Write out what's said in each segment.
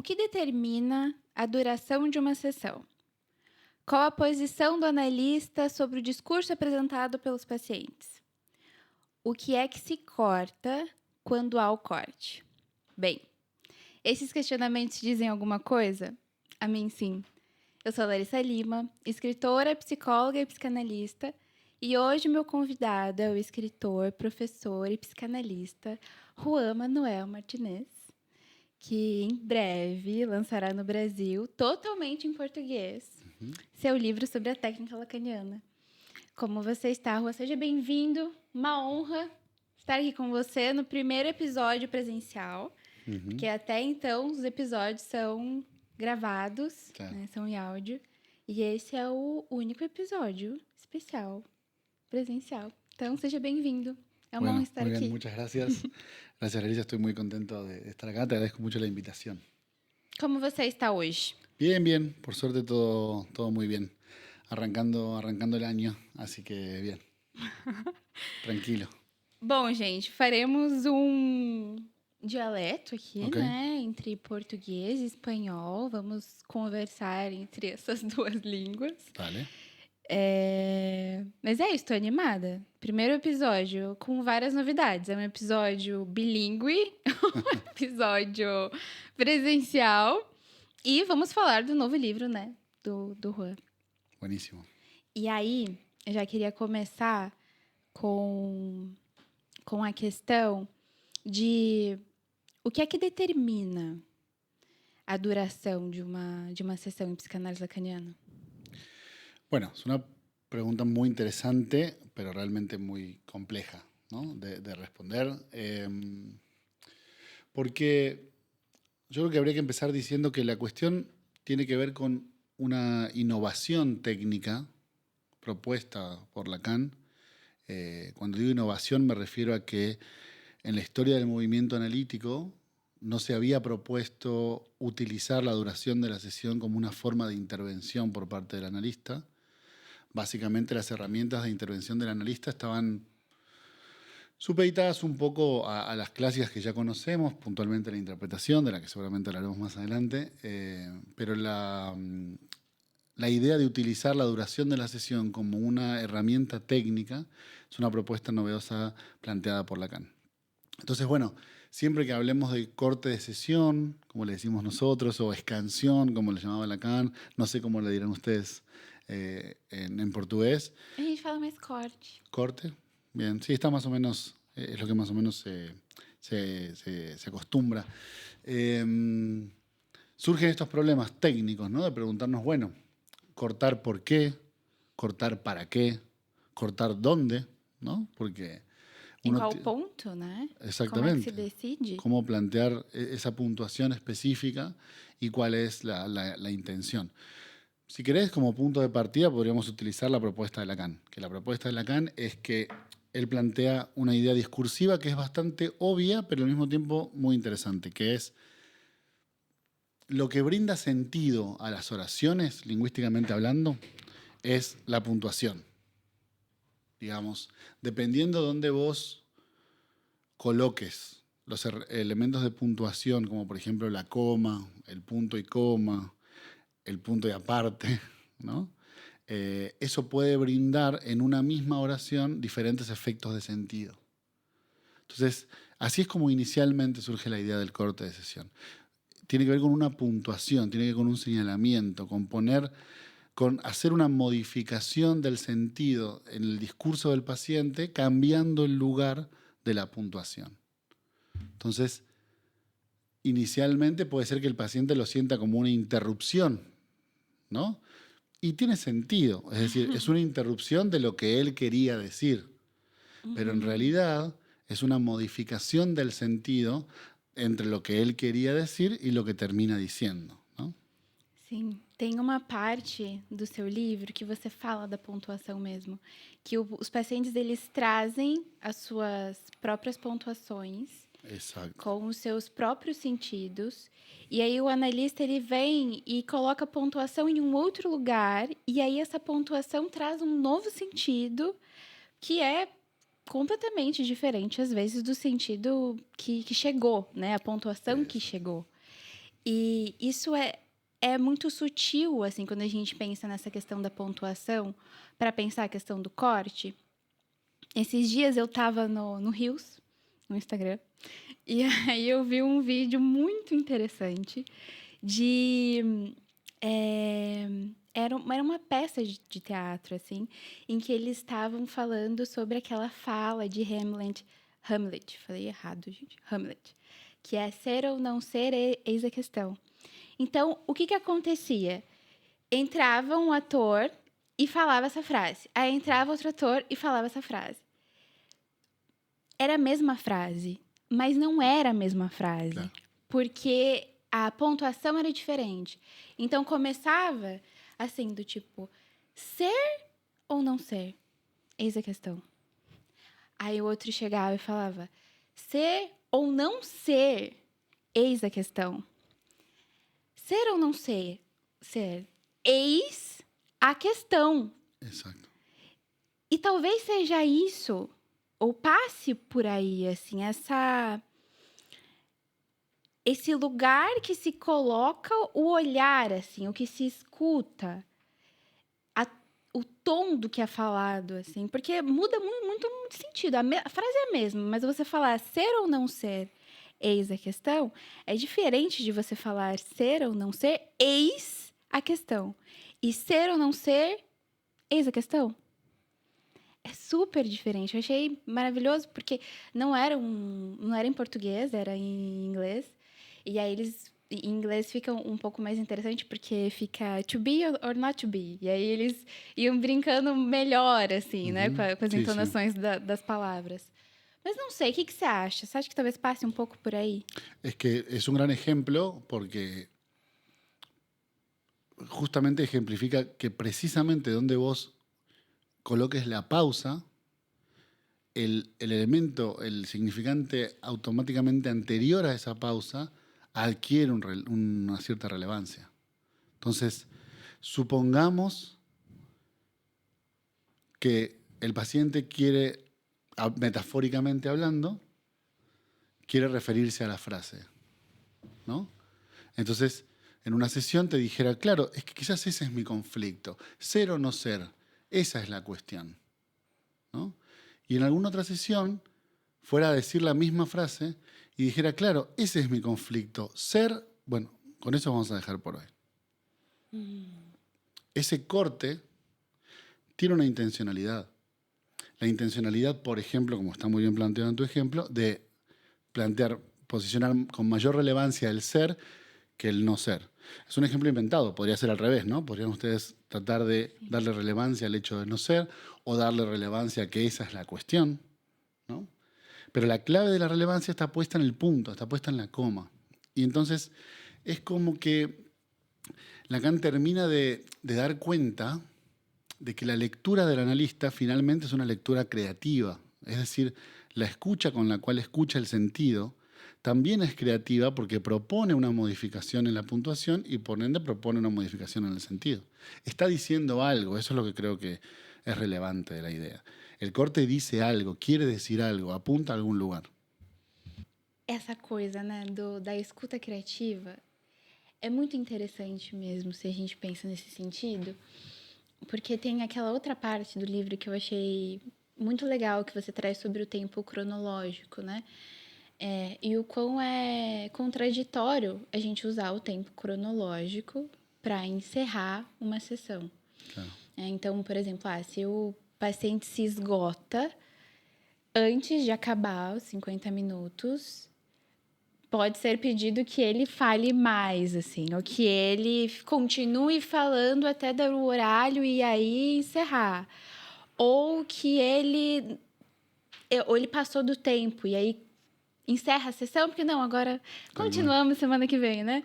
que determina a duração de uma sessão? Qual a posição do analista sobre o discurso apresentado pelos pacientes? O que é que se corta quando há o corte? Bem, esses questionamentos dizem alguma coisa? A mim, sim. Eu sou Larissa Lima, escritora, psicóloga e psicanalista, e hoje meu convidado é o escritor, professor e psicanalista Juan Manuel Martinez, que em breve lançará no Brasil, totalmente em português, seu livro sobre a técnica lacaniana. Como você está, Juan? Seja bem-vindo. Uma honra estar aqui com você no primeiro episódio presencial, porque até então os episódios são gravados, né, são em áudio, e esse é o único episódio especial, presencial. Então, seja bem-vindo. É uma honra estar muy bien, aqui. muchas gracias. Gracias, Larissa. Estoy muy contento de estar acá. Te agradezco mucho la invitación. Como você está hoje? Bien, bien. Por suerte todo muy bien. Arrancando el año, así que bien. Tranquilo. Bom, gente, faremos um dialeto aqui, Ok. né? Entre português e espanhol. Vamos conversar entre essas duas línguas. Dale. Mas é isso, tô animada. Primeiro episódio com várias novidades. É um episódio bilíngue, um episódio presencial. E vamos falar do novo livro, né? Do Juan. Buenísimo. E aí, eu já queria começar com a questão de o que é que determina a duração de uma sessão em psicanálise lacaniana? Bueno, es una pregunta muy interesante, pero realmente muy compleja, ¿no? de responder. Porque yo creo que habría que empezar diciendo que la cuestión tiene que ver con una innovación técnica propuesta por Lacan. Cuando digo innovación me refiero a que en la historia del movimiento analítico no se había propuesto utilizar la duración de la sesión como una forma de intervención por parte del analista. Básicamente las herramientas de intervención del analista estaban supeditadas un poco a las clásicas que ya conocemos, puntualmente la interpretación, de la que seguramente hablaremos más adelante, pero la idea de utilizar la duración de la sesión como una herramienta técnica es una propuesta novedosa planteada por Lacan. Entonces, bueno, siempre que hablemos de corte de sesión, como le decimos nosotros, o escansión, como le llamaba Lacan, no sé cómo le dirán ustedes en portugués. A gente fala mais corte. Corte, bien, sí, está más o menos, es lo que más o menos se acostumbra. Surgen estos problemas técnicos, ¿no? De preguntarnos, bueno, cortar por qué, cortar para qué, cortar dónde, ¿no? Porque Em qual ponto, né? Como é que exactamente. se decide? Cómo plantear esa puntuación específica y cuál es la intención. Si querés, como punto de partida, podríamos utilizar la propuesta de Lacan. Que la propuesta de Lacan es que él plantea una idea discursiva que es bastante obvia, pero al mismo tiempo muy interesante, que es lo que brinda sentido a las oraciones, lingüísticamente hablando, es la puntuación. Digamos, dependiendo de dónde vos coloques los elementos de puntuación, como por ejemplo la coma, el punto y coma, el punto y aparte, ¿no? Eso puede brindar en una misma oración diferentes efectos de sentido. Entonces, así es como inicialmente surge la idea del corte de sesión. Tiene que ver con una puntuación, tiene que ver con un señalamiento, con hacer una modificación del sentido en el discurso del paciente, cambiando el lugar de la puntuación. Entonces, inicialmente puede ser que el paciente lo sienta como una interrupción, ¿no? Y tiene sentido, es decir, es una interrupción de lo que él quería decir, pero en realidad es una modificación del sentido entre lo que él quería decir y lo que termina diciendo, ¿no? Sim, tem uma parte do seu livro que você fala da pontuação mesmo, que os pacientes eles trazem as suas próprias pontuações. Exacto. Com os seus próprios sentidos. E aí o analista ele vem e coloca a pontuação em um outro lugar. E aí essa pontuação traz um novo sentido que é completamente diferente, às vezes, do sentido que chegou, né? A pontuação que chegou. E isso é muito sutil, assim, quando a gente pensa nessa questão da pontuação, para pensar a questão do corte. Esses dias eu tava no Reels, no Instagram, e aí eu vi um vídeo muito interessante de... é, era uma peça de teatro, assim, em que eles estavam falando sobre aquela fala de Hamlet, falei errado, gente, Hamlet, que é ser ou não ser, eis a questão. Então, o que acontecia? Entrava um ator e falava essa frase. Aí entrava outro ator e falava essa frase. Era a mesma frase, mas não era a mesma frase. Claro. Porque a pontuação era diferente. Então, começava assim, do tipo, ser ou não ser? Eis a questão. Aí o outro chegava e falava, ser ou não ser? Eis a questão. Ser ou não ser? Ser. Eis a questão. Exacto. E talvez seja isso, ou passe por aí, assim, esse lugar que se coloca o olhar, assim, o que se escuta, o tom do que é falado, assim, porque muda muito de sentido. A frase é a mesma, mas você falar ser ou não ser, eis a questão, é diferente de você falar ser ou não ser, eis a questão. E ser ou não ser, eis a questão. É super diferente. Eu achei maravilhoso, porque não era em português, era em inglês. E aí em inglês fica um pouco mais interessante, porque fica to be or not to be. E aí eles iam brincando melhor, assim, né? Com as Sí, sí. entonações das palavras. Mas não sei, o que você acha? Você acha que talvez passe um pouco por aí? Es que es un gran ejemplo porque justamente ejemplifica que precisamente donde vos coloques la pausa, el elemento, el significante automáticamente anterior a esa pausa adquiere una cierta relevancia. Entonces, supongamos que el paciente quiere, metafóricamente hablando, quiere referirse a la frase, ¿no? Entonces, en una sesión te dijera, claro, es que quizás ese es mi conflicto, ser o no ser, esa es la cuestión, ¿no? Y en alguna otra sesión fuera a decir la misma frase y dijera, claro, ese es mi conflicto, ser, bueno, con eso vamos a dejar por hoy. Ese corte tiene una intencionalidad. La intencionalidad, por ejemplo, como está muy bien planteado en tu ejemplo, de plantear, posicionar con mayor relevancia el ser que el no ser. Es un ejemplo inventado, podría ser al revés, ¿no? Podrían ustedes tratar de darle relevancia al hecho de no ser o darle relevancia a que esa es la cuestión, ¿no? Pero la clave de la relevancia está puesta en el punto, está puesta en la coma. Y entonces es como que Lacan termina de dar cuenta de que la lectura del analista finalmente es una lectura creativa. Es decir, la escucha con la cual escucha el sentido también es creativa porque propone una modificación en la puntuación y por ende propone una modificación en el sentido. Está diciendo algo, eso es lo que creo que es relevante de la idea. El corte dice algo, quiere decir algo, apunta a algún lugar. Essa coisa, né, da escuta criativa é muito interessante mesmo, se a gente pensa nesse sentido, porque tem aquela outra parte do livro que eu achei muito legal, que você traz sobre o tempo cronológico, né? E o quão é contraditório a gente usar o tempo cronológico para encerrar uma sessão. Claro. Então, por exemplo, se o paciente se esgota antes de acabar os 50 minutos, pode ser pedido que ele fale mais, assim, ou que ele continue falando até dar o horário e aí encerrar. Ou que ele passou do tempo e aí encerra a sessão, porque não, agora continuamos semana que vem, né?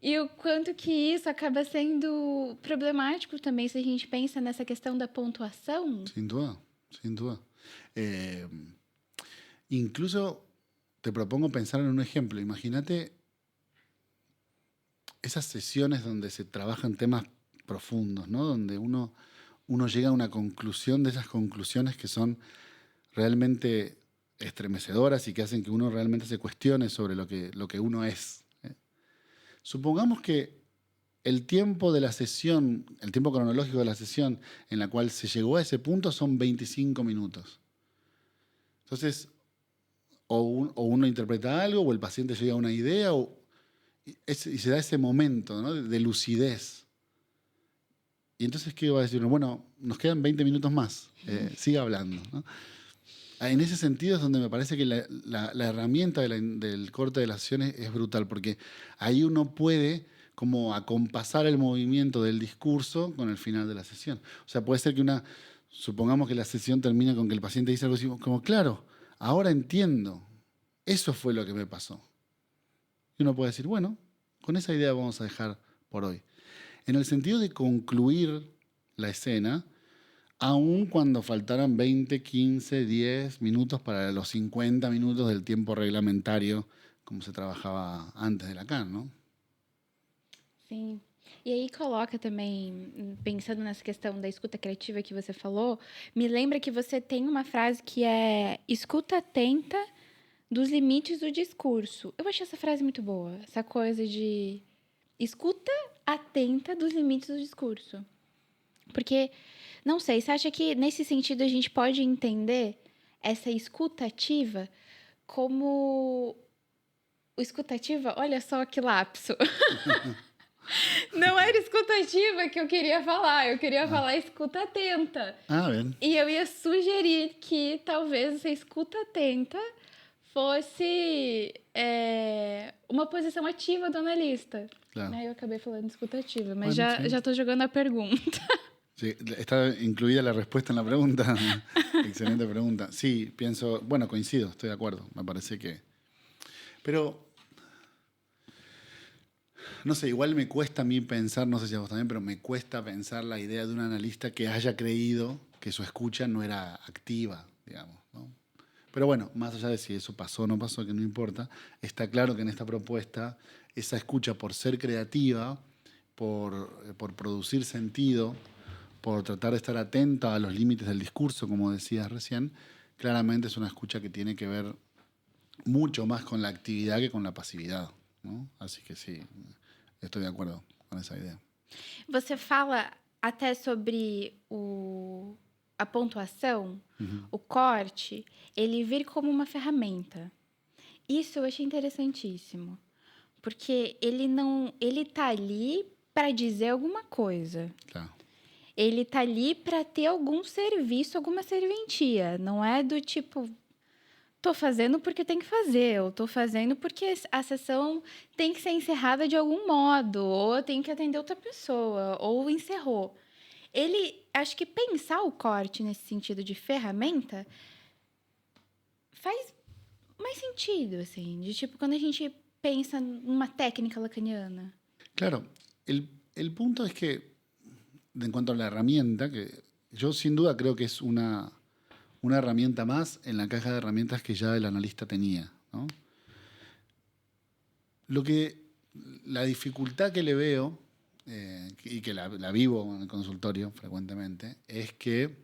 E o quanto que isso acaba sendo problemático também, se a gente pensa nessa questão da pontuação. Sin duda, sin duda. Incluso te propongo pensar en un ejemplo. Imagínate esas sesiones donde se trabajan temas profundos, ¿no? Donde uno llega a una conclusión de esas conclusiones que son realmente estremecedoras y que hacen que uno realmente se cuestione sobre lo que uno es. Supongamos que el tiempo de la sesión, el tiempo cronológico de la sesión en la cual se llegó a ese punto son 25 minutos. Entonces, o uno interpreta algo, o el paciente llega a una idea, y se da ese momento, ¿no?, de lucidez. Y entonces, ¿qué va a decir uno? Bueno, nos quedan 20 minutos más, siga hablando, ¿no? En ese sentido es donde me parece que la herramienta del corte de las sesiones es brutal, porque ahí uno puede como acompasar el movimiento del discurso con el final de la sesión. O sea, puede ser que supongamos que la sesión termina con que el paciente dice algo así como, claro, ahora entiendo, eso fue lo que me pasó. Y uno puede decir, bueno, con esa idea vamos a dejar por hoy. En el sentido de concluir la escena, aun cuando faltaran 20, 15, 10 minutos para los 50 minutos del tiempo reglamentario, como se trabajaba antes de Lacan, ¿no? Sim. E aí coloca também, pensando nessa questão da escuta criativa que você falou, me lembra que você tem uma frase que é escuta atenta dos limites do discurso. Eu achei essa frase muito boa, essa coisa de escuta atenta dos limites do discurso. Porque, não sei, você acha que nesse sentido a gente pode entender essa escuta ativa como... O escutativa, olha só que lapso. Não era escutativa que eu queria falar, eu queria falar escuta atenta. Bien. E eu ia sugerir que talvez essa escuta atenta fosse uma posição ativa do analista. Claro. Eu acabei falando escuta ativa, mas Bueno, já sí. estou jogando a pergunta. Sí, ¿está incluida la respuesta en la pregunta? Excelente pregunta. Sí, pienso, bueno, coincido, estoy de acuerdo. Me parece que... Pero, no sé, igual me cuesta a mí pensar, no sé si a vos también, pero me cuesta pensar la idea de un analista que haya creído que su escucha no era activa, digamos, ¿no? Pero bueno, más allá de si eso pasó o no pasó, que no importa, está claro que en esta propuesta esa escucha, por ser creativa, por producir sentido, por tratar de estar atenta a los límites del discurso, como decías recién, claramente es una escucha que tiene que ver mucho más con la actividad que con la pasividad, ¿no? Así que sí, estoy de acuerdo con esa idea. Você fala até sobre a pontuação, o corte, ele vir como uma ferramenta. Isso eu achei interessantíssimo, porque ele tá ali para dizer alguma coisa. Claro. Ele tá ali para ter algum serviço, alguma serventia. Não é do tipo, tô fazendo porque tem que fazer, eu tô fazendo porque a sessão tem que ser encerrada de algum modo, ou eu tenho que atender outra pessoa, ou encerrou. Acho que pensar o corte nesse sentido de ferramenta faz mais sentido, assim, de tipo quando a gente pensa numa técnica lacaniana. Claro, el punto es que, en cuanto a la herramienta, que yo sin duda creo que es una herramienta más en la caja de herramientas que ya el analista tenía, ¿no? La dificultad que le veo, y que la vivo en el consultorio frecuentemente, es que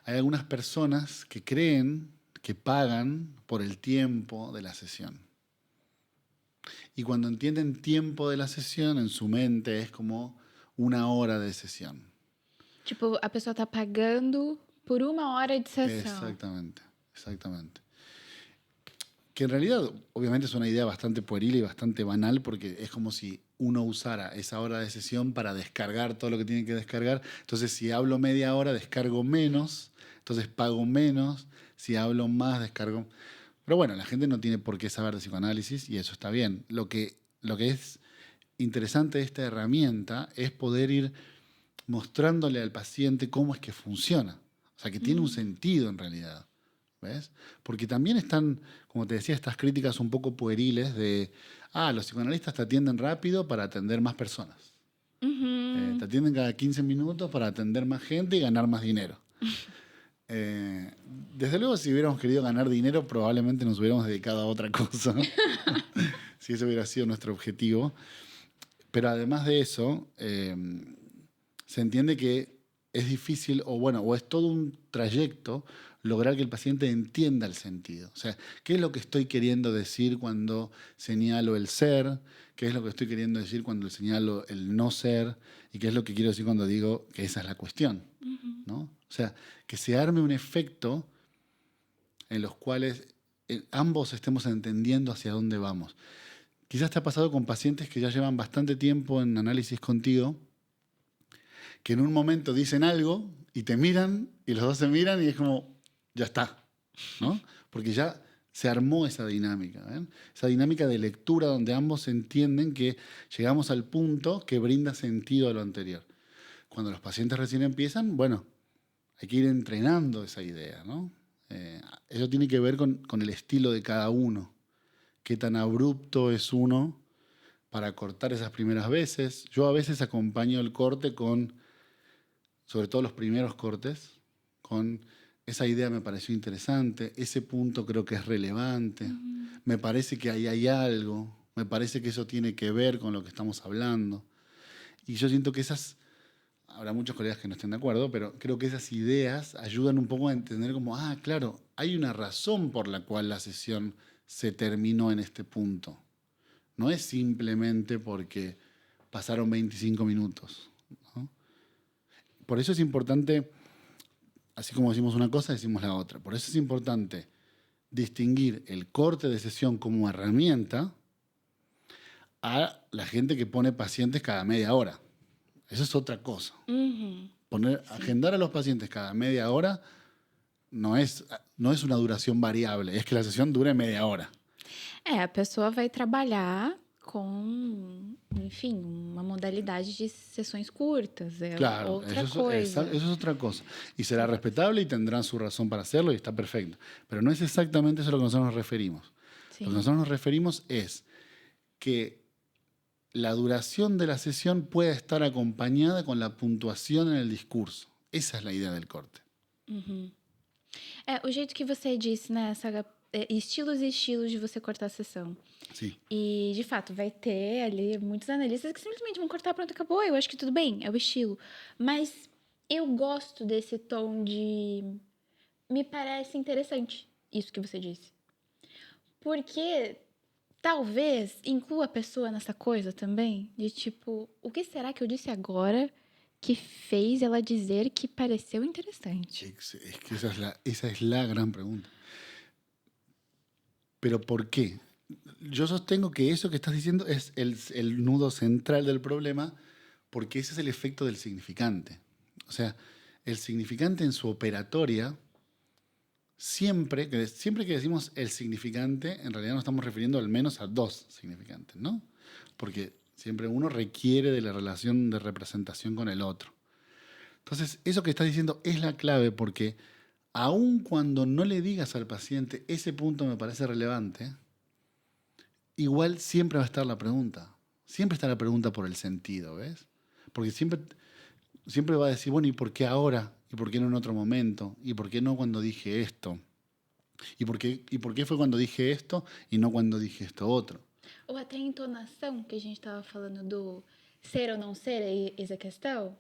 hay algunas personas que creen que pagan por el tiempo de la sesión. Y cuando entienden tiempo de la sesión, en su mente es como una hora de sesión. Tipo, a pessoa tá pagando por una hora de sesión. Exactamente, exactamente. Que en realidad, obviamente, es una idea bastante pueril y bastante banal, porque es como si uno usara esa hora de sesión para descargar todo lo que tiene que descargar. Entonces, si hablo media hora, descargo menos, entonces pago menos. Si hablo más, descargo... Pero bueno, la gente no tiene por qué saber de psicoanálisis y eso está bien. Lo que es interesante de esta herramienta es poder ir mostrándole al paciente cómo es que funciona. O sea, que tiene un sentido en realidad. ¿Ves? Porque también están, como te decía, estas críticas un poco pueriles de, los psicoanalistas te atienden rápido para atender más personas. Te atienden cada 15 minutos para atender más gente y ganar más dinero. Desde luego, si hubiéramos querido ganar dinero, probablemente nos hubiéramos dedicado a otra cosa, si ese hubiera sido nuestro objetivo. Pero además de eso, se entiende que es difícil, o es todo un trayecto lograr que el paciente entienda el sentido. O sea, ¿qué es lo que estoy queriendo decir cuando señalo el ser? ¿Qué es lo que estoy queriendo decir cuando señalo el no ser? ¿Y qué es lo que quiero decir cuando digo que esa es la cuestión? ¿No? O sea, que se arme un efecto en los cuales ambos estemos entendiendo hacia dónde vamos. Quizás te ha pasado con pacientes que ya llevan bastante tiempo en análisis contigo, que en un momento dicen algo y te miran y los dos se miran y es como, ya está, ¿no? Porque ya se armó esa dinámica, ¿ven? Esa dinámica de lectura donde ambos entienden que llegamos al punto que brinda sentido a lo anterior. Cuando los pacientes recién empiezan, bueno, hay que ir entrenando esa idea, ¿no? Eso tiene que ver con el estilo de cada uno. Qué tan abrupto es uno para cortar esas primeras veces. Yo a veces acompaño el corte con, sobre todo los primeros cortes, con esa idea me pareció interesante, ese punto creo que es relevante, me parece que ahí hay algo, me parece que eso tiene que ver con lo que estamos hablando. Y yo siento que esas, habrá muchos colegas que no estén de acuerdo, pero creo que esas ideas ayudan un poco a entender como, claro, hay una razón por la cual la sesión se terminó en este punto. No es simplemente porque pasaron 25 minutos, ¿no? Por eso es importante, así como decimos una cosa, decimos la otra. Por eso es importante distinguir el corte de sesión como herramienta a la gente que pone pacientes cada media hora. Eso es otra cosa. Agendar a los pacientes cada media hora no es una duración variable, es que la sesión dure media hora. A pessoa vai trabalhar com, enfim, uma modalidade de sessões curtas, Claro, outra coisa. eso es otra cosa. Y será respetable y tendrán su razón para hacerlo y está perfecto. Pero no es exactamente eso a lo que nosotros nos referimos. Sim. Lo que nosotros nos referimos es que la duración de la sesión pueda estar acompañada con la puntuación en el discurso. Esa es la idea del corte. O jeito que você disse, né, Saga, estilos e estilos de você cortar a sessão. Sí. E, de fato, vai ter ali muitos analistas que simplesmente vão cortar, pronto, acabou. Eu acho que tudo bem, é o estilo. Mas eu gosto desse tom de... Me parece interessante isso que você disse. Porque talvez inclua a pessoa nessa coisa também, de tipo, o que será que eu disse agora que fez ela dizer que pareceu interessante? Es que esa es la gran pregunta. ¿Pero por qué? Yo sostengo que eso que estás diciendo es el nudo central del problema, porque ese es el efecto del significante. O sea, el significante en su operatoria, siempre que decimos el significante, en realidad nos estamos refiriendo al menos a dos significantes, ¿no? Porque siempre uno requiere de la relación de representación con el otro. Entonces, eso que estás diciendo es la clave, porque aun cuando no le digas al paciente ese punto me parece relevante, igual siempre va a estar la pregunta. Siempre está la pregunta por el sentido, ¿ves? Porque siempre va a decir, bueno, ¿y por qué ahora? ¿Y por qué no en otro momento? ¿Y por qué no cuando dije esto? ¿Y por qué fue cuando dije esto y no cuando dije esto otro? Ou até a entonação, que a gente estava falando do ser ou não ser, eis a questão.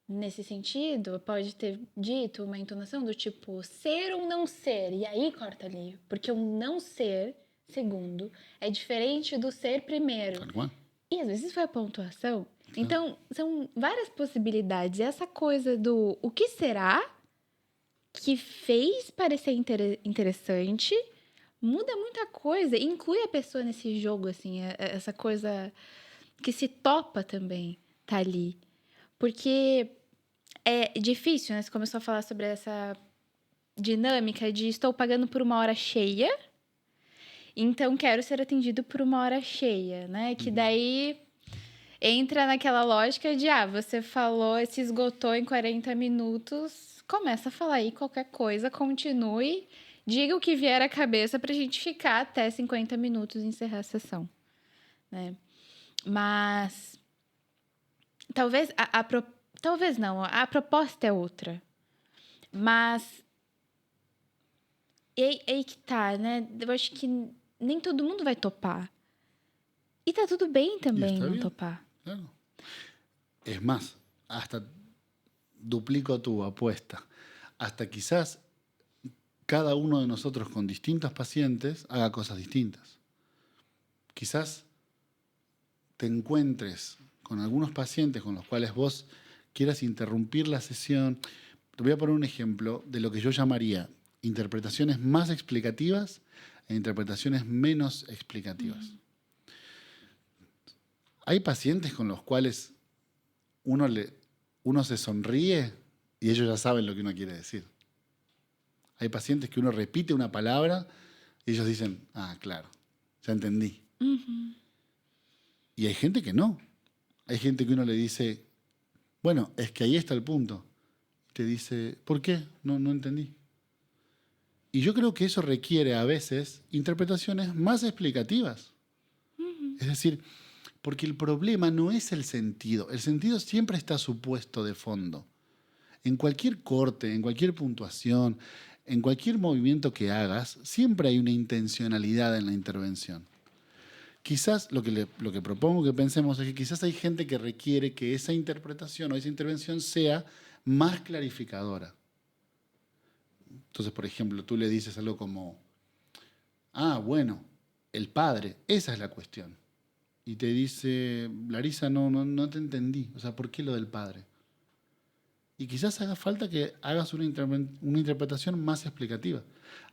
Nesse sentido, pode ter dito uma entonação do tipo ser ou não ser, e aí corta ali. Porque o não ser, segundo, é diferente do ser primeiro. Tal cual. E às vezes foi a pontuação. Então, são várias possibilidades. E essa coisa do o que será que fez parecer interessante muda muita coisa. Inclui a pessoa nesse jogo, assim, essa coisa que se topa também tá ali. Porque é difícil, né? Você começou a falar sobre essa dinâmica de estou pagando por uma hora cheia, então quero ser atendido por uma hora cheia, né? Que daí entra naquela lógica de, você falou, se esgotou em 40 minutos, começa a falar aí qualquer coisa, continue, diga o que vier à cabeça pra gente ficar até 50 minutos e encerrar a sessão, né? Mas talvez talvez não, a proposta é outra. Mas aí que tá, né? Eu acho que nem todo mundo vai topar. E tá tudo bem também não topar. Claro. Es más, hasta duplico tu apuesta. Hasta quizás cada uno de nosotros con distintos pacientes haga cosas distintas. Quizás te encuentres con algunos pacientes con los cuales vos quieras interrumpir la sesión. Te voy a poner un ejemplo de lo que yo llamaría interpretaciones más explicativas e interpretaciones menos explicativas. Hay pacientes con los cuales uno se sonríe y ellos ya saben lo que uno quiere decir. Hay pacientes que uno repite una palabra y ellos dicen, ah, claro, ya entendí. Y hay gente que no. Hay gente que uno le dice, bueno, es que ahí está el punto. Te dice, ¿por qué? No entendí. Y yo creo que eso requiere a veces interpretaciones más explicativas. Es decir, porque el problema no es el sentido. El sentido siempre está supuesto de fondo. En cualquier corte, en cualquier puntuación, en cualquier movimiento que hagas, siempre hay una intencionalidad en la intervención. Quizás lo que propongo que pensemos es que quizás hay gente que requiere que esa interpretación o esa intervención sea más clarificadora. Entonces, por ejemplo, tú le dices algo como, ah, bueno, el padre, esa es la cuestión. Y te dice, Larisa, no te entendí. O sea, ¿por qué lo del padre? Y quizás haga falta que hagas una interpretación más explicativa.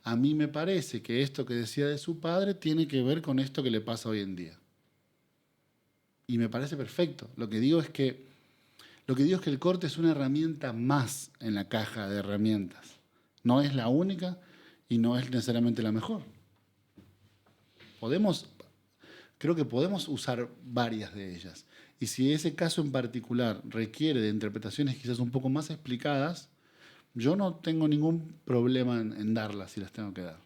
A mí me parece que esto que decía de su padre tiene que ver con esto que le pasa hoy en día. Y me parece perfecto. Lo que digo es que el corte es una herramienta más en la caja de herramientas. No es la única y no es necesariamente la mejor. Creo que podemos usar varias de ellas. Y si ese caso en particular requiere de interpretaciones quizás un poco más explicadas, yo no tengo ningún problema en darlas si las tengo que dar.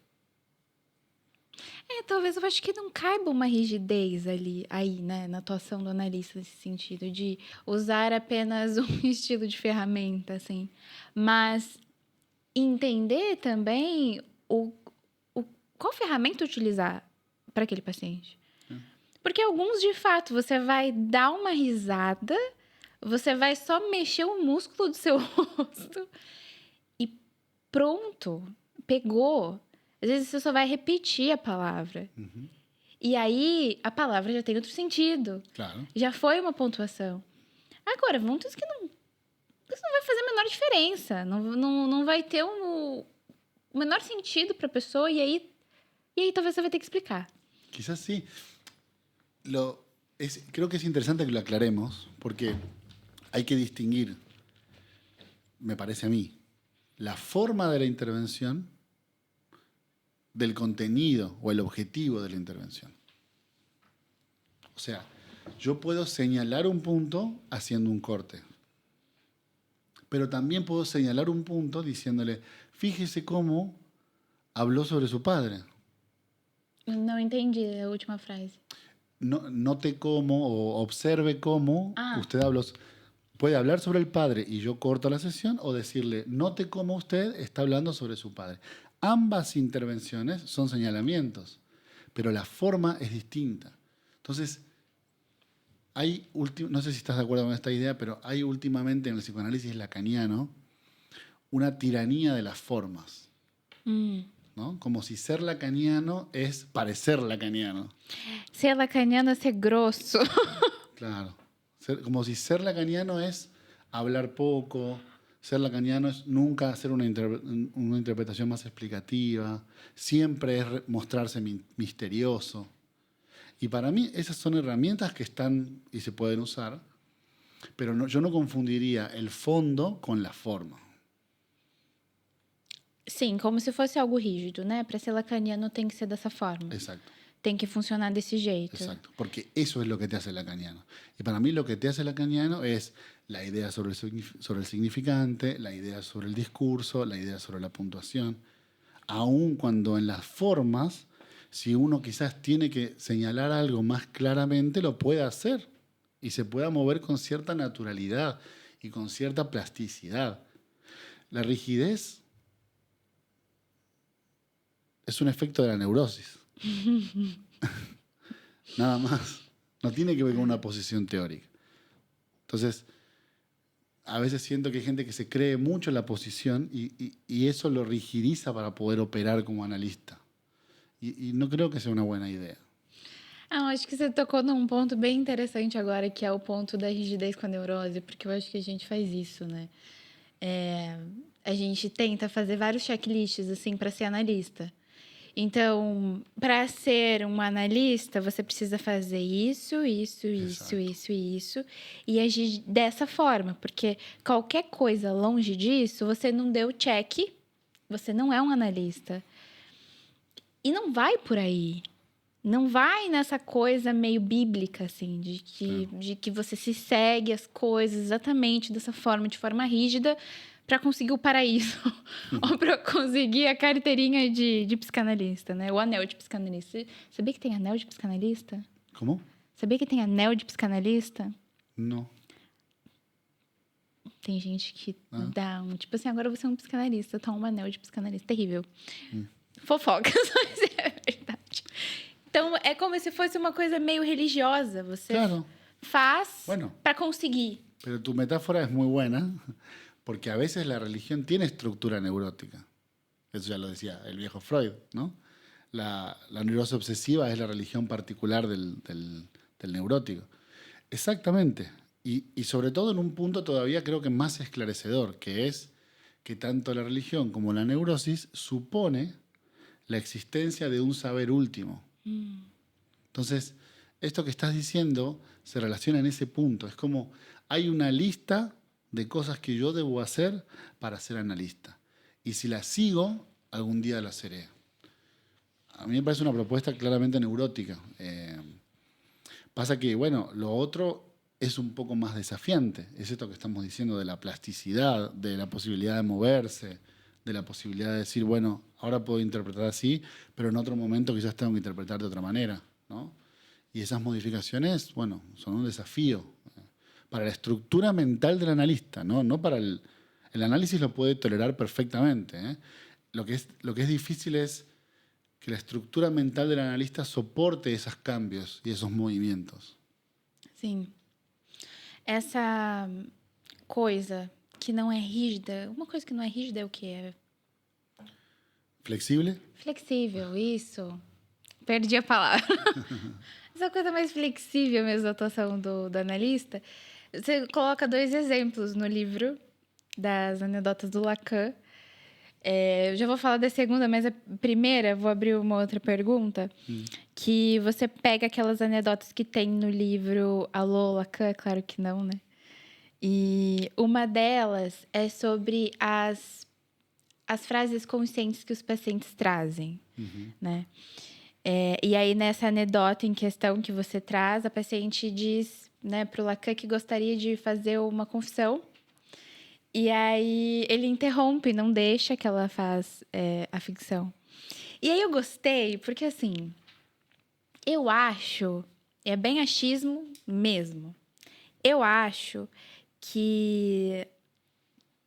Talvez eu acho que não caiba uma rigidez aí, né, na atuação do analista nesse sentido de usar apenas um estilo de ferramenta, assim. Mas entender também qual ferramenta utilizar para aquele paciente. Porque alguns, de fato, você vai dar uma risada, você vai só mexer o músculo do seu rosto e pronto, pegou. Às vezes você só vai repetir a palavra. E aí a palavra já tem outro sentido. Claro. Já foi uma pontuação. Agora, muitos que isso não vai fazer a menor diferença. Não vai ter o menor sentido para a pessoa e aí talvez você vai ter que explicar. Quizás sí. Creo que es interesante que lo aclaremos porque hay que distinguir, me parece a mí, la forma de la intervención del contenido o el objetivo de la intervención. O sea, yo puedo señalar un punto haciendo un corte, pero también puedo señalar un punto diciéndole, fíjese cómo habló sobre su padre. Não entendi a última frase. Note cómo o observe cómo usted puede hablar sobre el padre y yo corto la sesión o decirle, note cómo usted está hablando sobre su padre. Ambas intervenciones son señalamientos, pero la forma es distinta. Entonces, no sé si estás de acuerdo con esta idea, pero hay últimamente en el psicoanálisis lacaniano una tiranía de las formas. ¿No? Como si ser lacaniano es parecer lacaniano. Ser lacaniano es ser grosso. Claro. Como si ser lacaniano es hablar poco, ser lacaniano es nunca hacer una interpretación más explicativa, siempre es mostrarse misterioso. Y para mí esas son herramientas que están y se pueden usar, pero yo no confundiría el fondo con la forma. Sim, como se fosse algo rígido, né? Para ser lacaniano tem que ser dessa forma. Exacto. Tem que funcionar desse jeito. Exacto, porque eso es lo que te hace lacaniano. Y para mí lo que te hace lacaniano es la idea sobre el significante, la idea sobre el discurso, la idea sobre la puntuación. Aun cuando en las formas, si uno quizás tiene que señalar algo más claramente, lo puede hacer y se pueda mover con cierta naturalidad y con cierta plasticidad. La rigidez es un efecto de la neurosis. Nada más. No tiene que ver con una posición teórica. Entonces, a veces siento que hay gente que se cree mucho en la posición y eso lo rigidiza para poder operar como analista. E não creo que seja uma boa ideia. Acho que você tocou num ponto bem interessante agora, que é o ponto da rigidez com a neurose, porque eu acho que a gente faz isso, né? A gente tenta fazer vários checklists, assim, para ser analista. Então, para ser um analista, você precisa fazer isso, isso, isso, isso e isso, e agir dessa forma, porque qualquer coisa longe disso, você não deu check, você não é um analista. E não vai por aí. Não vai nessa coisa meio bíblica, assim, de que você se segue as coisas exatamente dessa forma, de forma rígida, para conseguir o paraíso ou para conseguir a carteirinha de psicanalista, né? O anel de psicanalista. Sabia que tem anel de psicanalista? Como? Sabia que tem anel de psicanalista? Não. Tem gente que dá um... Tipo assim, agora você é um psicanalista, toma um anel de psicanalista. Terrível. Fofocas, mas é verdade. Então, é como se fosse uma coisa meio religiosa. Você faz para conseguir. Pero tu metáfora es muy buena, porque a veces la religión tiene estructura neurótica. Eso ya lo decía el viejo Freud, ¿no? La neurosis obsesiva es la religión particular del neurótico. Exactamente. Y sobre todo en un punto todavía creo que más esclarecedor, que es que tanto la religión como la neurosis supone la existencia de un saber último. Entonces, esto que estás diciendo se relaciona en ese punto. Es como hay una lista de cosas que yo debo hacer para ser analista. Y si la sigo, algún día la seré. A mí me parece una propuesta claramente neurótica. Pasa que, bueno, lo otro es un poco más desafiante. Es esto que estamos diciendo de la plasticidad, de la posibilidad de moverse, de la posibilidad de decir, bueno, ahora puedo interpretar así, pero en otro momento quizás tengo que interpretar de otra manera, ¿no? Y esas modificaciones, bueno, son un desafío para la estructura mental del analista, ¿no? No para el análisis lo puede tolerar perfectamente, ¿eh? Lo que es difícil es que la estructura mental del analista soporte esos cambios y esos movimientos. Sim. Essa coisa que não é rígida, uma coisa que não é rígida é o quê? Flexível? Flexível, isso. Perdi a palavra. Essa coisa mais flexível mesmo da atuação do analista. Você coloca 2 exemplos no livro das anedotas do Lacan. Eu já vou falar da segunda, mas a primeira, vou abrir uma outra pergunta. Que você pega aquelas anedotas que tem no livro Alô, Lacan? Claro que não, né? E uma delas é sobre as frases conscientes que os pacientes trazem, né? E aí, nessa anedota em questão que você traz, a paciente diz, né, para o Lacan que gostaria de fazer uma confissão. E aí, ele interrompe, não deixa que ela faça a ficção. E aí, eu gostei, porque, assim, eu acho, é bem achismo mesmo, eu acho que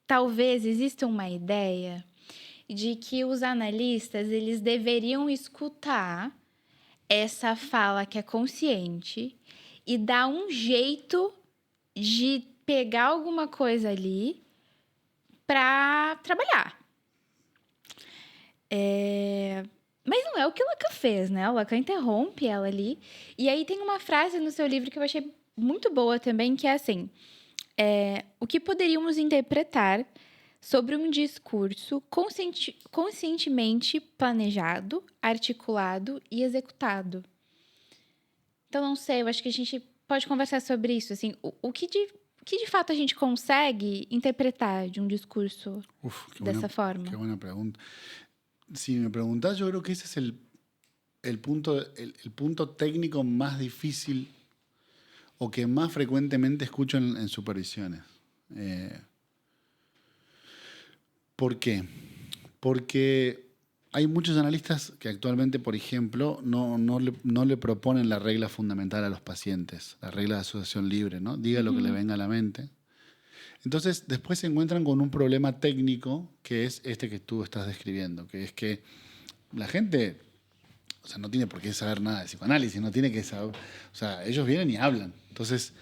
talvez exista uma ideia de que os analistas eles deveriam escutar essa fala que é consciente e dar um jeito de pegar alguma coisa ali para trabalhar. Mas não é o que o Lacan fez, né? O Lacan interrompe ela ali. E aí tem uma frase no seu livro que eu achei muito boa também, que é assim... o que poderíamos interpretar sobre um discurso conscientemente planejado, articulado e executado. Então, não sei, eu acho que a gente pode conversar sobre isso. Assim, o que de fato a gente consegue interpretar de um discurso dessa forma? Qué buena pregunta. Si me preguntás, yo creo que ese es el punto técnico más difícil o que más frecuentemente escucho en supervisiones. ¿Por qué? Porque hay muchos analistas que actualmente, por ejemplo, no le proponen la regla fundamental a los pacientes, la regla de asociación libre, ¿no? Diga lo que le venga a la mente. Entonces, después se encuentran con un problema técnico que es este que tú estás describiendo, que es que la gente, o sea, no tiene por qué saber nada de psicoanálisis, no tiene que saber, o sea, ellos vienen y hablan. Entonces,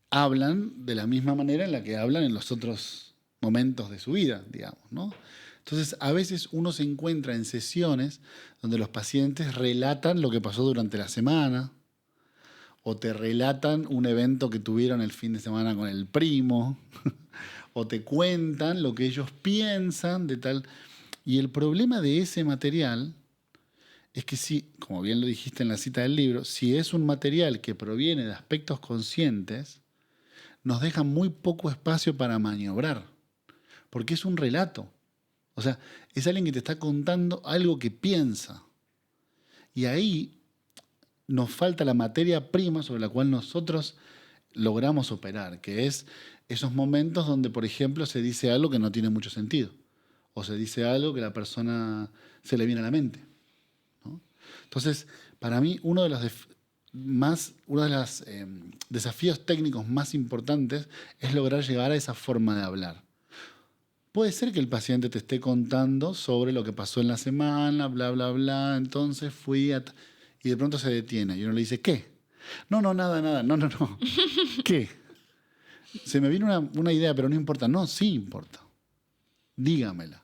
hablan de la misma manera en la que hablan en los otros momentos de su vida, digamos, ¿no? Entonces, a veces uno se encuentra en sesiones donde los pacientes relatan lo que pasó durante la semana o te relatan un evento que tuvieron el fin de semana con el primo o te cuentan lo que ellos piensan de tal. Y el problema de ese material es que si, como bien lo dijiste en la cita del libro, si es un material que proviene de aspectos conscientes, nos deja muy poco espacio para maniobrar, porque es un relato. O sea, es alguien que te está contando algo que piensa. Y ahí nos falta la materia prima sobre la cual nosotros logramos operar, que es esos momentos donde, por ejemplo, se dice algo que no tiene mucho sentido, o se dice algo que a la persona se le viene a la mente, ¿no? Entonces, para mí, uno de los desafíos técnicos más importantes es lograr llegar a esa forma de hablar. Puede ser que el paciente te esté contando sobre lo que pasó en la semana, bla, bla, bla, entonces y de pronto se detiene y uno le dice, ¿qué? No, no, nada, nada, no, no, no. ¿Qué? Se me viene una idea, pero no importa. No, sí importa. Dígamela.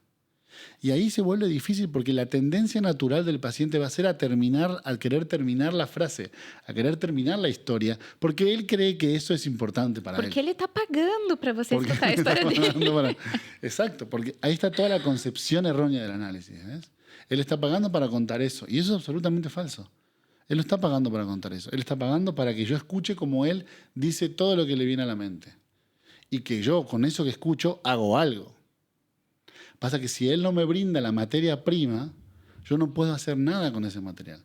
Y ahí se vuelve difícil porque la tendencia natural del paciente va a ser a querer terminar la frase, a querer terminar la historia, porque él cree que eso es importante para él. Porque ele tá pagando para você Porque escutar a história dele. Exacto, porque ahí está toda la concepción errónea del análisis, ¿ves? Él está pagando para contar eso, y eso es absolutamente falso. Él no está pagando para contar eso, él está pagando para que yo escuche como él dice todo lo que le viene a la mente. Y que yo, con eso que escucho, hago algo. Pasa que si él no me brinda la materia prima, yo no puedo hacer nada con ese material.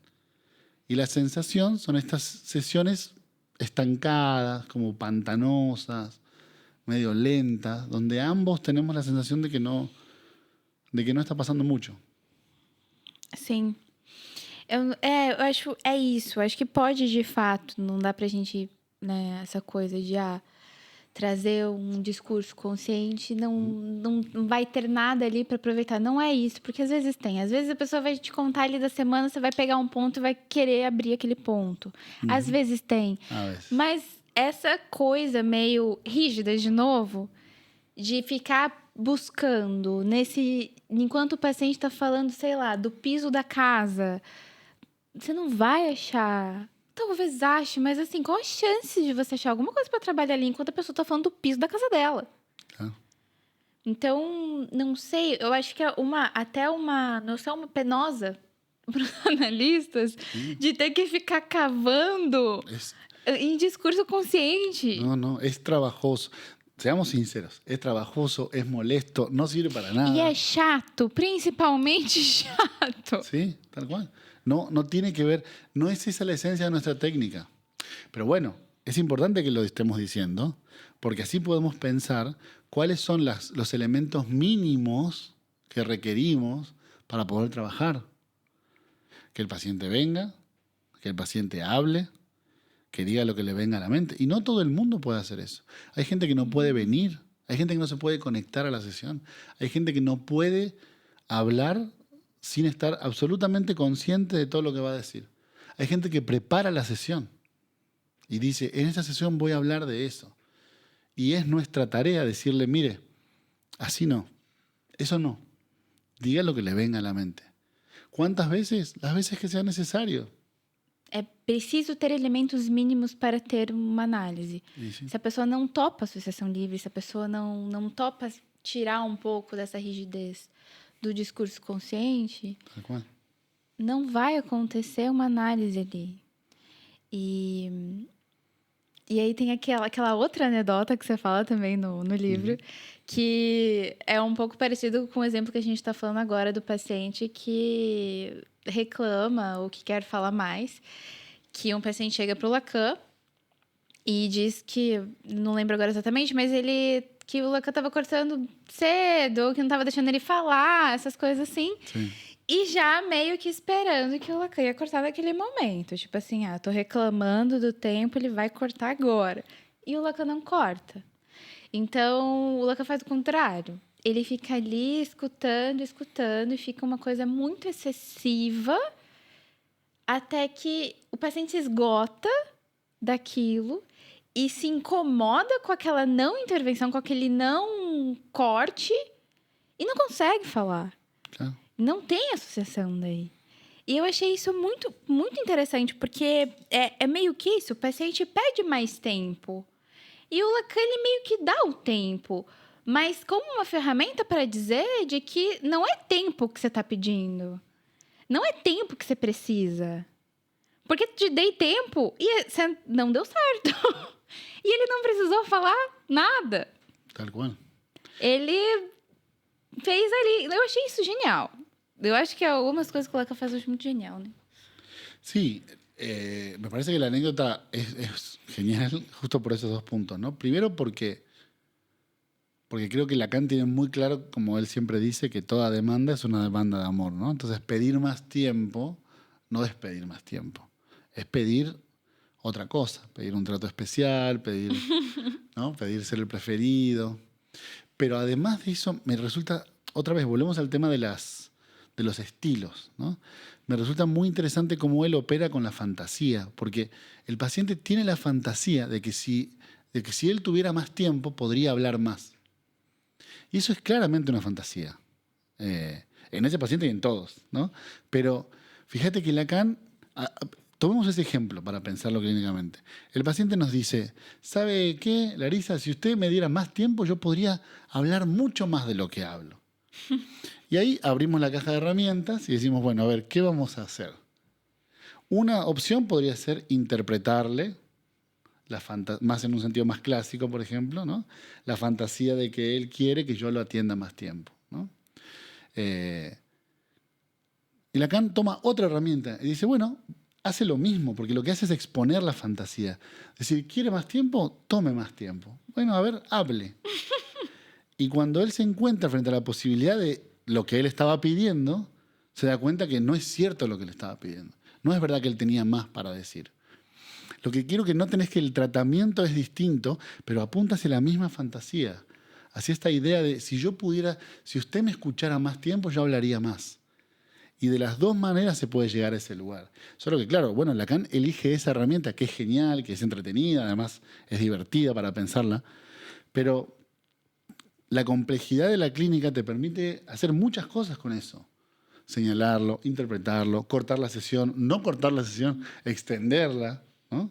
Y la sensación son estas sesiones estancadas, como pantanosas, medio lentas, donde ambos tenemos la sensación de que no está pasando mucho. Sim. Eu acho, é isso. Acho que pode, de fato, não dá pra gente, né, essa coisa de trazer um discurso consciente, não vai ter nada ali para aproveitar. Não é isso, porque às vezes tem. Às vezes a pessoa vai te contar ali da semana, você vai pegar um ponto e vai querer abrir aquele ponto. Às vezes tem. Mas essa coisa meio rígida, de novo, de ficar buscando enquanto o paciente está falando, sei lá, do piso da casa, você não vai achar. Talvez ache, mas assim, qual a chance de você achar alguma coisa para trabalhar ali enquanto a pessoa tá falando do piso da casa dela? Então, não sei, eu acho que é até uma noção penosa para os analistas de ter que ficar cavando em discurso consciente. No, es trabajoso. Seamos sinceros, es trabajoso, es molesto, no sirve para nada. E é chato, principalmente chato. Sí, tal cual. No tiene que ver, no es esa la esencia de nuestra técnica. Pero bueno, es importante que lo estemos diciendo, porque así podemos pensar cuáles son los elementos mínimos que requerimos para poder trabajar. Que el paciente venga, que el paciente hable, que diga lo que le venga a la mente. Y no todo el mundo puede hacer eso. Hay gente que no puede venir, hay gente que no se puede conectar a la sesión, hay gente que no puede hablar sin estar absolutamente consciente de todo lo que va a decir. Hay gente que prepara la sesión y dice, en esta sesión voy a hablar de eso. Y es nuestra tarea decirle, mire, así no, eso no. Diga lo que le venga a la mente. ¿Cuántas veces? Las veces que sea necesario. É preciso ter elementos mínimos para ter uma análise. Isso. Se a pessoa não topa associação livre, se a pessoa não topa tirar um pouco dessa rigidez do discurso consciente, não vai acontecer uma análise ali. E aí tem aquela outra anedota que você fala também no livro, que é um pouco parecido com o exemplo que a gente está falando agora do paciente que reclama ou que quer falar mais, que um paciente chega para o Lacan e diz que, não lembro agora exatamente, mas que o Lacan estava cortando cedo, ou que não estava deixando ele falar, essas coisas assim. Sim. E já meio que esperando que o Lacan ia cortar naquele momento. Tipo assim, tô reclamando do tempo, ele vai cortar agora. E o Lacan não corta. Então, o Lacan faz o contrário. Ele fica ali escutando, e fica uma coisa muito excessiva, até que o paciente se esgota daquilo e se incomoda com aquela não intervenção, com aquele não corte e não consegue falar. Claro. Não tem associação daí. E eu achei isso muito, muito interessante, porque é meio que isso, o paciente pede mais tempo. E o Lacan, ele meio que dá o tempo, mas como uma ferramenta para dizer de que não é tempo que você está pedindo. Não é tempo que você precisa. Porque te dei tempo e você não deu certo. E ele não precisou falar nada. Tal cual. Ele fez ali. Eu achei isso genial. Eu acho que algumas coisas que o Lacan faz eu acho muito genial, né? Sí, me parece que la anécdota es genial justo por esos dos puntos, ¿no? Primero porque creo que Lacan tiene muy claro, como él siempre dice, que toda demanda es una demanda de amor, ¿no? Entonces pedir más tiempo no es pedir más tiempo, es pedir otra cosa, pedir un trato especial, pedir, ¿no? Pedir ser el preferido. Pero además de eso, me resulta, otra vez, volvemos al tema de los estilos, ¿no? Me resulta muy interesante cómo él opera con la fantasía, porque el paciente tiene la fantasía de que si él tuviera más tiempo, podría hablar más. Y eso es claramente una fantasía, en ese paciente y en todos, ¿no? Pero fíjate que Lacan, tomemos ese ejemplo para pensarlo clínicamente. El paciente nos dice, ¿sabe qué, Larisa? Si usted me diera más tiempo, yo podría hablar mucho más de lo que hablo. Y ahí abrimos la caja de herramientas y decimos, bueno, a ver, ¿qué vamos a hacer? Una opción podría ser interpretarle, más en un sentido más clásico, por ejemplo, ¿no? La fantasía de que él quiere que yo lo atienda más tiempo, ¿no? Y Lacan toma otra herramienta y dice, bueno, hace lo mismo, porque lo que hace es exponer la fantasía. Es decir, ¿quiere más tiempo? Tome más tiempo. Bueno, a ver, hable. Y cuando él se encuentra frente a la posibilidad de lo que él estaba pidiendo, se da cuenta que no es cierto lo que le estaba pidiendo. No es verdad que él tenía más para decir. Lo que quiero que noten es que el tratamiento es distinto, pero apunta hacia la misma fantasía. Hacia esta idea de, si usted me escuchara más tiempo, yo hablaría más. Y de las dos maneras se puede llegar a ese lugar. Solo que, claro, bueno, Lacan elige esa herramienta que es genial, que es entretenida, además es divertida para pensarla, pero la complejidad de la clínica te permite hacer muchas cosas con eso. Señalarlo, interpretarlo, cortar la sesión, no cortar la sesión, extenderla, ¿no?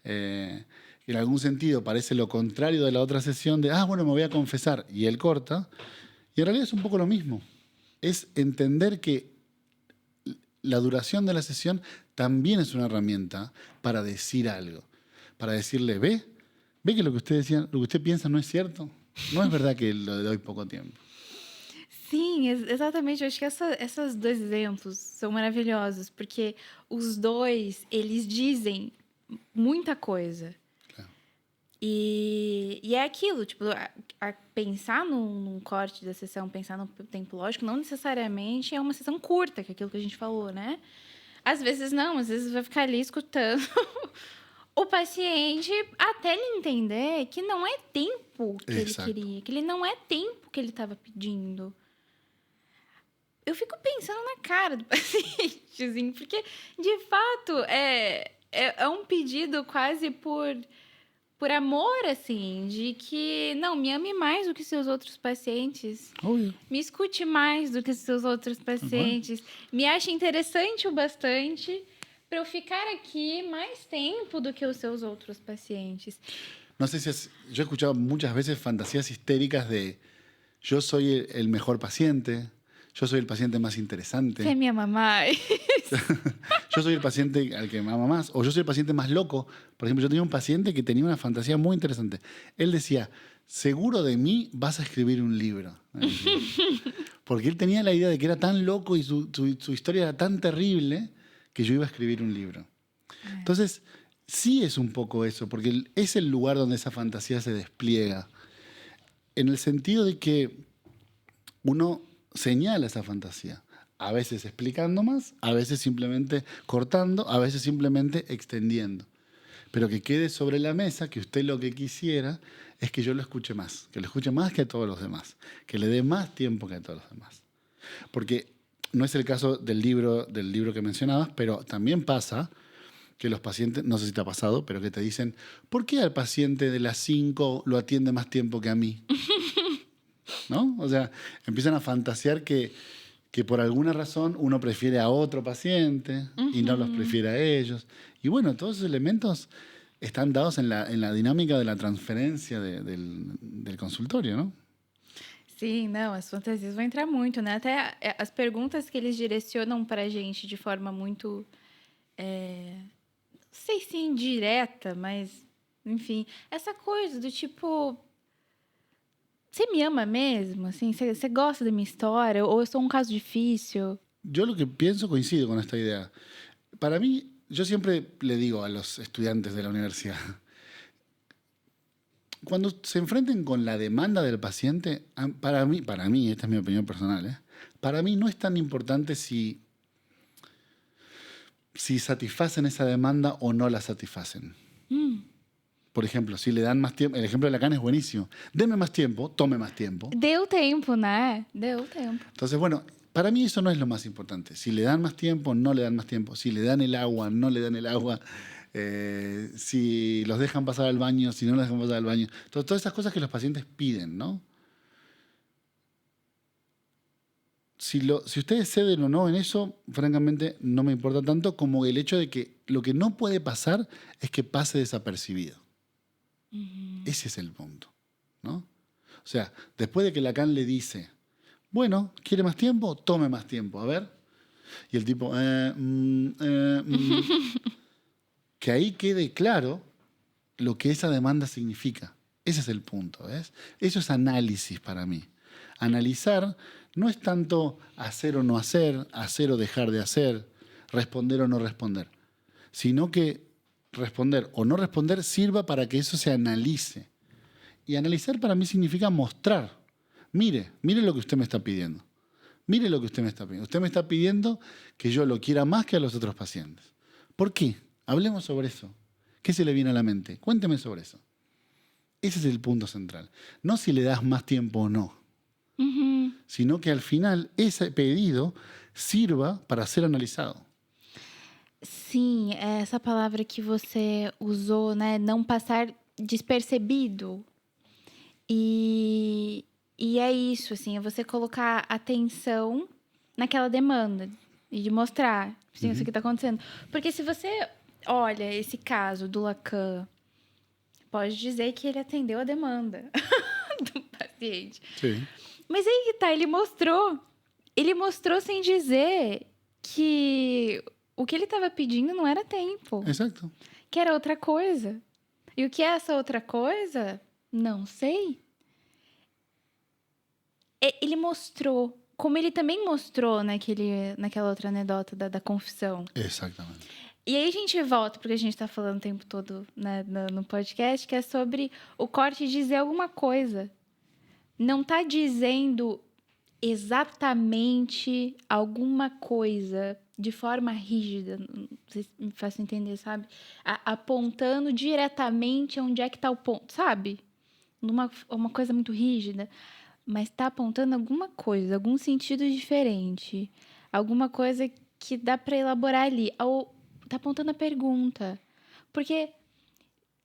En algún sentido parece lo contrario de la otra sesión de, bueno, me voy a confesar, y él corta. Y en realidad es un poco lo mismo. Es entender que la duración de la sesión también es una herramienta para decir algo. Para decirle, ¿ve que lo que usted piensa no es cierto? No es verdad que le doy pouco tempo. Sim, exatamente. Eu acho que esses dois exemplos são maravilhosos, porque os dois, eles dizem muita coisa. Claro. E é aquilo, tipo, pensar num corte da sessão, pensar no tempo lógico, não necessariamente é uma sessão curta, que é aquilo que a gente falou, né? Às vezes não, às vezes vai ficar ali escutando o paciente até ele entender que não é tempo que Exato. ele queria, que ele não é tempo que ele estava pedindo. Eu fico pensando na cara do paciente, assim, porque, de fato, é um pedido quase por amor, assim, de que, não, me ame mais do que seus outros pacientes. Obvio. Me escute mais do que seus outros pacientes. Me ache interessante o bastante para eu ficar aqui mais tempo do que os seus outros pacientes. No sé si yo he escuchado muchas veces fantasías histéricas de yo soy el mejor paciente, yo soy el paciente más interesante. Você me ama mais. Yo soy el paciente al que me ama más, o yo soy el paciente más loco. Por ejemplo, yo tenía un paciente que tenía una fantasía muy interesante. Él decía, seguro de mí vas a escribir un libro. Porque él tenía la idea de que era tan loco y su historia era tan terrible que yo iba a escribir un libro. Entonces, sí es un poco eso, porque es el lugar donde esa fantasía se despliega. En el sentido de que uno señala esa fantasía. A veces explicando más, a veces simplemente cortando, a veces simplemente extendiendo. Pero que quede sobre la mesa que usted lo que quisiera es que yo lo escuche más, que lo escuche más que a todos los demás, que le dé más tiempo que a todos los demás. Porque no es el caso del libro que mencionabas, pero también pasa que los pacientes, no sé si te ha pasado, pero que te dicen, ¿por qué al paciente de las 5 lo atiende más tiempo que a mí? ¿No? O sea, empiezan a fantasear que por alguna razón uno prefiere a otro paciente y no los prefiere a ellos. Y bueno, todos esos elementos están dados en la dinámica de la transferência del consultório, não? Sim, não, as fantasias vão entrar muito, né? Até as perguntas que eles direcionam para a gente de forma muito, não sei se indireta, mas, enfim, essa coisa do tipo, você me ama mesmo? Assim, você gosta da minha história? Ou eu sou um caso difícil? Yo lo que pienso coincido con esta idea. Para mí, yo siempre le digo a los estudiantes de la universidad, cuando se enfrenten con la demanda del paciente, para mí, esta es mi opinión personal, para mí no es tan importante si satisfacen esa demanda o no la satisfacen. Por ejemplo, si le dan más tiempo, el ejemplo de Lacan es buenísimo. Deme más tiempo, tome más tiempo. Deu tempo, né? Deu tempo. Entonces, bueno, para mí eso no es lo más importante. Si le dan más tiempo, no le dan más tiempo. Si le dan el agua, no le dan el agua. Si los dejan pasar al baño, si no los dejan pasar al baño. Todas esas cosas que los pacientes piden, ¿no? Si ustedes ceden o no en eso, francamente no me importa tanto como el hecho de que lo que no puede pasar es que pase desapercibido. Ese es el punto, ¿no? O sea, después de que Lacan le dice, bueno, ¿quiere más tiempo? Tome más tiempo, a ver. Y el tipo, que ahí quede claro lo que esa demanda significa. Ese es el punto, ¿ves? Eso es análisis para mí. Analizar no es tanto hacer o no hacer o dejar de hacer, responder o no responder, sino que responder o no responder sirva para que eso se analice. Y analizar para mí significa mostrar. Mire lo que usted me está pidiendo. Mire lo que usted me está pidiendo. Usted me está pidiendo que yo lo quiera más que a los otros pacientes. ¿Por qué? Hablemos sobre eso. ¿Qué se le viene a la mente? Cuénteme sobre eso. Ese es el punto central. No si le das más tiempo o no, sino que al final ese pedido sirva para ser analizado. Sim, essa palavra que você usou, né? Não passar despercebido. E é isso, assim, é você colocar atenção naquela demanda e de mostrar, assim, isso que tá acontecendo. Porque se você olha esse caso do Lacan, pode dizer que ele atendeu a demanda do paciente. Sim. Mas aí que tá, ele mostrou sem dizer que o que ele estava pedindo não era tempo. Exato. Que era outra coisa. E o que é essa outra coisa? Não sei. Ele mostrou, como ele também mostrou naquela outra anedota da confissão. Exatamente. E aí a gente volta, porque a gente tá falando o tempo todo, né, no podcast, que é sobre o corte dizer alguma coisa. Não tá dizendo exatamente alguma coisa de forma rígida, não sei se me faço entender, sabe? Apontando diretamente onde é que tá o ponto, sabe? Uma coisa muito rígida, mas tá apontando alguma coisa, algum sentido diferente, alguma coisa que dá para elaborar ali, ou tá apontando a pergunta. Porque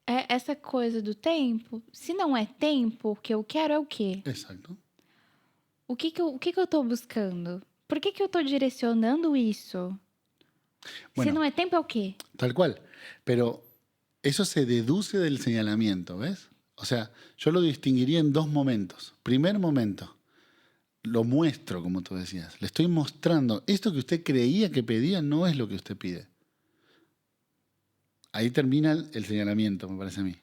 essa coisa do tempo, se não é tempo, o que eu quero é o quê? Exacto. O que eu estou buscando? Por que eu estou direcionando isso? Bueno, Se não é tempo, é o quê? Tal cual. Pero eso se deduce del señalamiento, ¿ves? O sea, yo lo distinguiría en dos momentos. Primer momento, lo muestro, como tú decías. Le estoy mostrando, esto que usted creía que pedía no es lo que usted pide. Ahí termina el señalamiento, me parece a mí.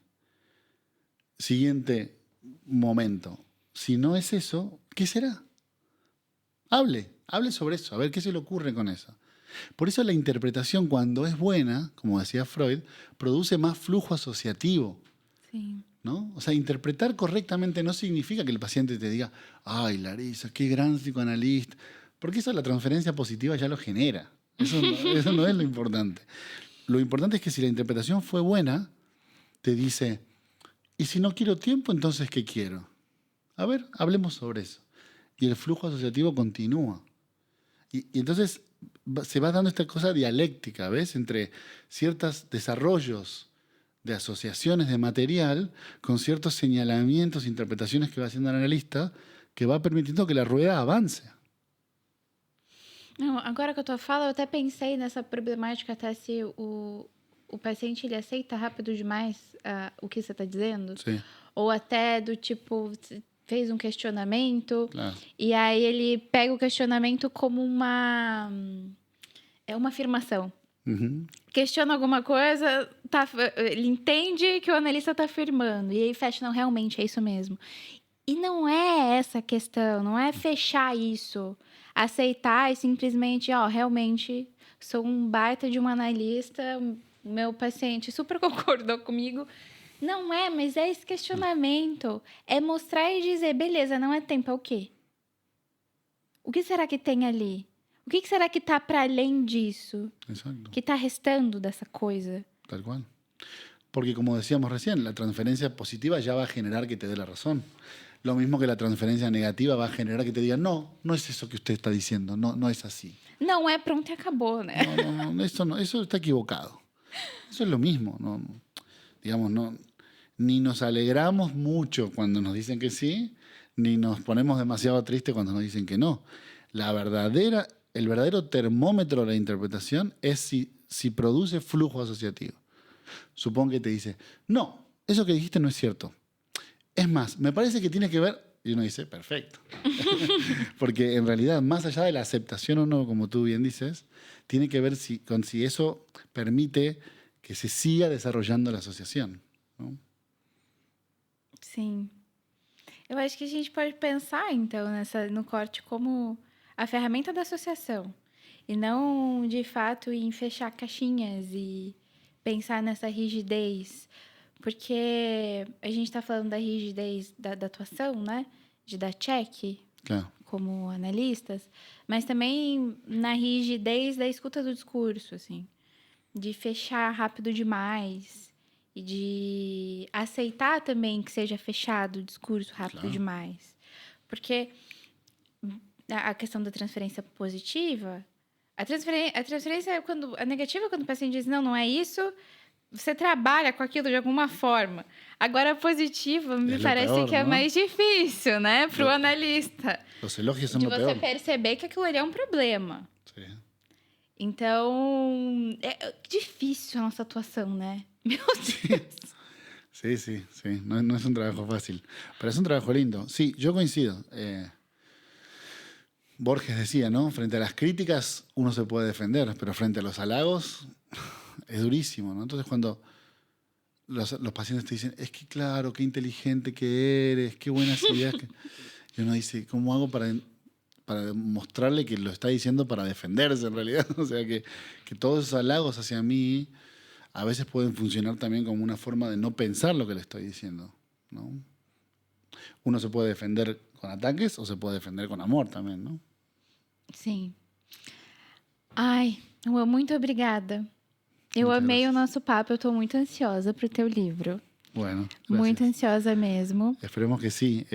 Siguiente momento. Si no es eso, ¿qué será? Hable sobre eso, a ver qué se le ocurre con eso. Por eso la interpretación, cuando es buena, como decía Freud, produce más flujo asociativo. Sí. ¿No? O sea, interpretar correctamente no significa que el paciente te diga, ay, Larisa, qué gran psicoanalista, porque eso la transferencia positiva ya lo genera. Eso no es lo importante. Lo importante es que si la interpretación fue buena, te dice, y si no quiero tiempo, entonces ¿qué quiero? A ver, hablemos sobre eso. Y el flujo asociativo continúa. Y entonces se va dando esta cosa dialéctica, ¿ves? Entre ciertos desarrollos de asociaciones de material con ciertos señalamientos, interpretaciones que va haciendo el analista, que va permitiendo que la rueda avance. Não, agora que eu tô falando, eu até pensei nessa problemática, até se o paciente ele aceita rápido demais o que você está dizendo. Sí, Ou até do tipo, fez um questionamento, claro. e aí ele pega o questionamento como uma afirmação. Ujú. Questiona alguma coisa, ele entende que o analista está afirmando, e aí fecha, não, realmente é isso mesmo. E não é essa a questão, não é fechar isso, aceitar e simplesmente, realmente sou um baita de um analista, meu paciente super concordou comigo. Não é, mas é esse questionamento, é mostrar e dizer, beleza, não é tempo, é o quê? O que será que tem ali? O que será que está para além disso? Exacto. Que está restando dessa coisa? Tal cual. Porque como decíamos recién, la transferencia positiva ya va a generar que te dé la razón. Lo mismo que la transferencia negativa va a generar que te diga, no, no es eso que usted está diciendo, no, no es así. Não é, pronto e acabou, né? No, eso está equivocado. Eso es lo mismo, ¿no? Digamos, no, ni nos alegramos mucho cuando nos dicen que sí, ni nos ponemos demasiado tristes cuando nos dicen que no. El verdadero termómetro de la interpretación es si produce flujo asociativo. Supongo que te dice, no, eso que dijiste no es cierto. Es más, me parece que tiene que ver... Y uno dice, perfecto. Porque en realidad, más allá de la aceptación o no, como tú bien dices, tiene que ver con si eso permite que se siga desarrollando la asociación, ¿no? Sim. Eu acho que a gente pode pensar, então, no corte como a ferramenta da associação. E não, de fato, em fechar caixinhas e pensar nessa rigidez. Porque a gente está falando da rigidez da atuação, né? De dar check, Claro. como analistas. Mas também na rigidez da escuta do discurso, assim. De fechar rápido demais. E de aceitar também que seja fechado o discurso rápido Claro. demais. Porque a questão da transferência positiva... A transferência, a negativa, quando o paciente diz, não é isso... Você trabalha com aquilo de alguma forma. Agora, a positiva me parece peor, que é não? mais difícil, né? Para o analista. Los elogios son De lo você peor. perceber que aquilo ali é um problema. Sí. Então, é difícil a nossa atuação, né? Meu Deus. Sí. No es un trabajo fácil. Pero es un trabajo lindo. Sí, yo coincido. Borges decía, ¿no? Frente a las críticas uno se puede defender, pero frente a los halagos es durísimo, ¿no? Entonces cuando los pacientes te dicen, es que claro, qué inteligente que eres, qué buenas ideas. Y uno dice, ¿cómo hago para mostrarle que lo está diciendo para defenderse en realidad? O sea, que todos esos halagos hacia mí a veces pueden funcionar también como una forma de no pensar lo que le estoy diciendo, ¿no? Uno se puede defender con ataques o se puede defender con amor también, ¿no? Sim. Ai, Juan, muito obrigada. Eu Muchas amei gracias. o nosso papo, eu estou muito ansiosa para o teu livro. Bueno, gracias. Muito ansiosa mesmo. Esperemos que sí.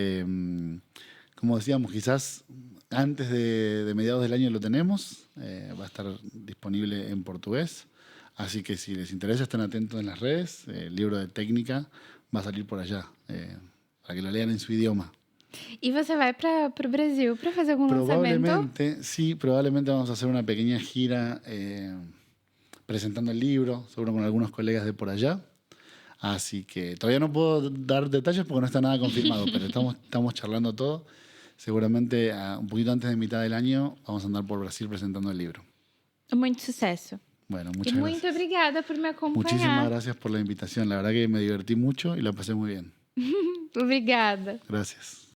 Como decíamos, quizás antes de mediados del año lo tenemos. Va a estar disponible en portugués. Así que si les interesa, estén atentos en las redes. El libro de técnica va a salir por allá, para que lo lean en su idioma. E você vai para o Brasil para fazer algum lançamento? Probablemente vamos a hacer una pequeña gira presentando el libro, seguro con algunos colegas de por allá. Así que todavía no puedo dar detalles porque no está nada confirmado, pero estamos charlando todo. Seguramente un poquito antes de mitad del año vamos a andar por Brasil presentando el libro. Muito sucesso. Bueno, E muchas muito gracias. obrigada por me acompanhar. Muchísimas gracias por la invitación. La verdad que me divertí mucho y la pasé muy bien. Obrigada. Gracias.